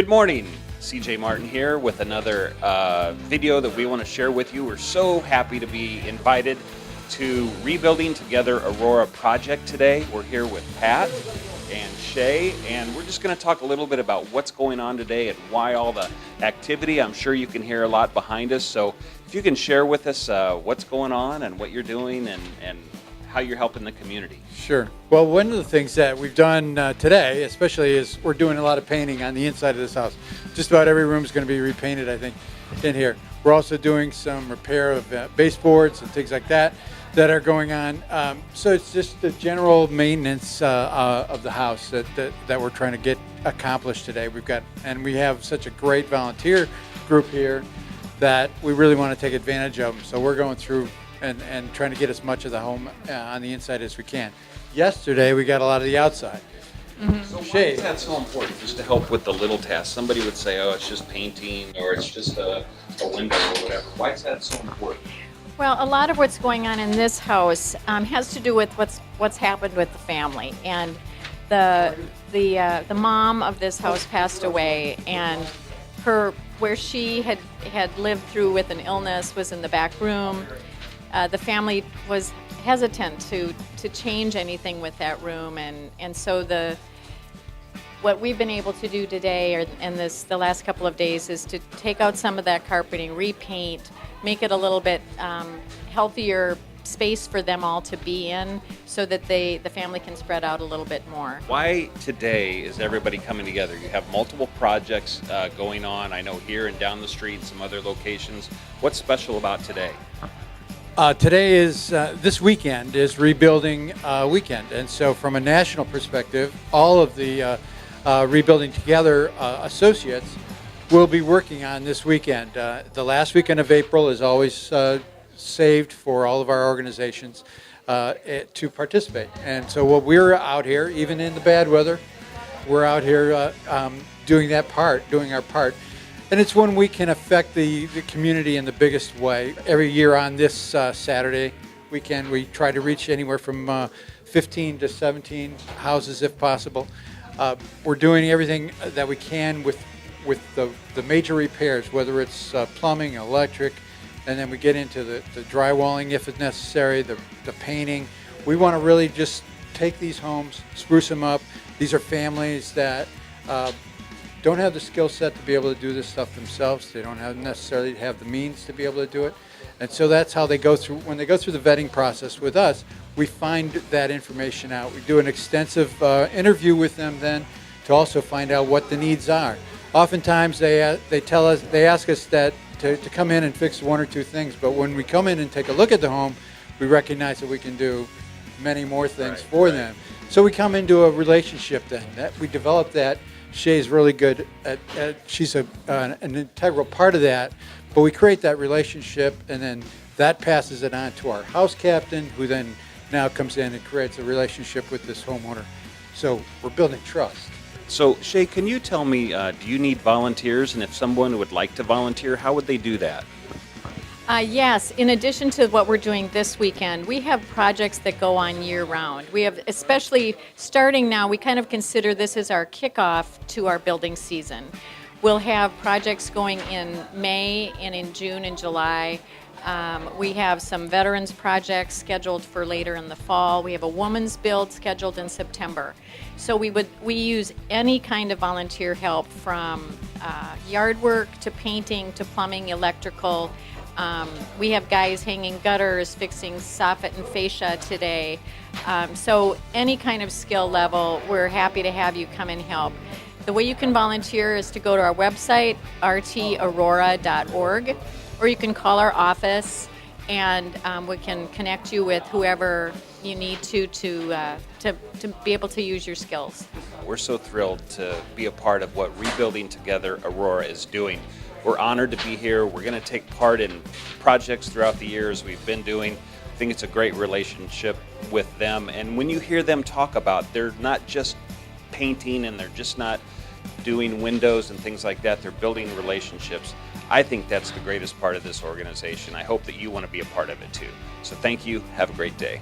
Good morning, CJ Martin here with another video that we want to share with you. We're so happy to be invited to Rebuilding Together Aurora project today. We're here with Pat and Shay, and we're just going to talk a little bit about what's going on today and why all the activity. I'm sure you can hear a lot behind us, so if you can share with us what's going on and what you're doing and how you're helping the community. Sure. Well, one of the things that we've done today, especially, is we're doing a lot of painting on the inside of this house. Just about every room is going to be repainted, I think, in here. We're also doing some repair of baseboards and things like that are going on. So it's just the general maintenance of the house that we're trying to get accomplished today. We have such a great volunteer group here that we really want to take advantage of them. So we're going through and trying to get as much of the home on the inside as we can. Yesterday, we got a lot of the outside. Mm-hmm. So why is that so important, just to help with the little tasks? Somebody would say, oh, it's just painting or it's just a window or whatever. Why is that so important? Well, a lot of what's going on in this house has to do with what's happened with the family. And the mom of this house passed away, and where she had lived through with an illness was in the back room. The family was hesitant to change anything with that room, and so what we've been able to do today and the last couple of days is to take out some of that carpeting, repaint, make it a little bit healthier space for them all to be in, so that the family can spread out a little bit more. Why today is everybody coming together? You have multiple projects going on, I know, here and down the street, some other locations. What's special about today? Today is, this weekend is Rebuilding Weekend. And so from a national perspective, all of the Rebuilding Together associates will be working on this weekend. The last weekend of April is always saved for all of our organizations to participate. And so what we're out here, even in the bad weather, we're out here doing our part. And it's when we can affect the community in the biggest way. Every year on this Saturday weekend, we try to reach anywhere from 15 to 17 houses if possible. We're doing everything that we can with the major repairs, whether it's plumbing, electric, and then we get into the drywalling if it's necessary, the painting. We want to really just take these homes, spruce them up. These are families that don't have the skill set to be able to do this stuff themselves. They don't necessarily have the means to be able to do it. And so that's how they go through. When they go through the vetting process with us, we find that information out. We do an extensive interview with them then to also find out what the needs are. Oftentimes they ask us that to come in and fix one or two things, but when we come in and take a look at the home, we recognize that we can do many more things for them. So we come into a relationship then. We develop that. Shay's really good at she's an integral part of that, but we create that relationship, and then that passes it on to our house captain, who then now comes in and creates a relationship with this homeowner. So we're building trust. So Shay, can you tell me, do you need volunteers? And if someone would like to volunteer, how would they do that? Yes, in addition to what we're doing this weekend, we have projects that go on year-round. We have, especially starting now, we kind of consider this as our kickoff to our building season. We'll have projects going in May and in June and July. We have some veterans projects scheduled for later in the fall. We have a woman's build scheduled in September. So we use any kind of volunteer help, from yard work to painting to plumbing, electrical. We have guys hanging gutters, fixing soffit and fascia today. So any kind of skill level, we're happy to have you come and help. The way you can volunteer is to go to our website, rtaurora.org, or you can call our office, and we can connect you with whoever you need to be able to use your skills. We're so thrilled to be a part of what Rebuilding Together Aurora is doing. We're honored to be here. We're going to take part in projects throughout the years we've been doing. I think it's a great relationship with them. And when you hear them talk about, they're not just painting and they're just not doing windows and things like that. They're building relationships. I think that's the greatest part of this organization. I hope that you want to be a part of it too. So thank you. Have a great day.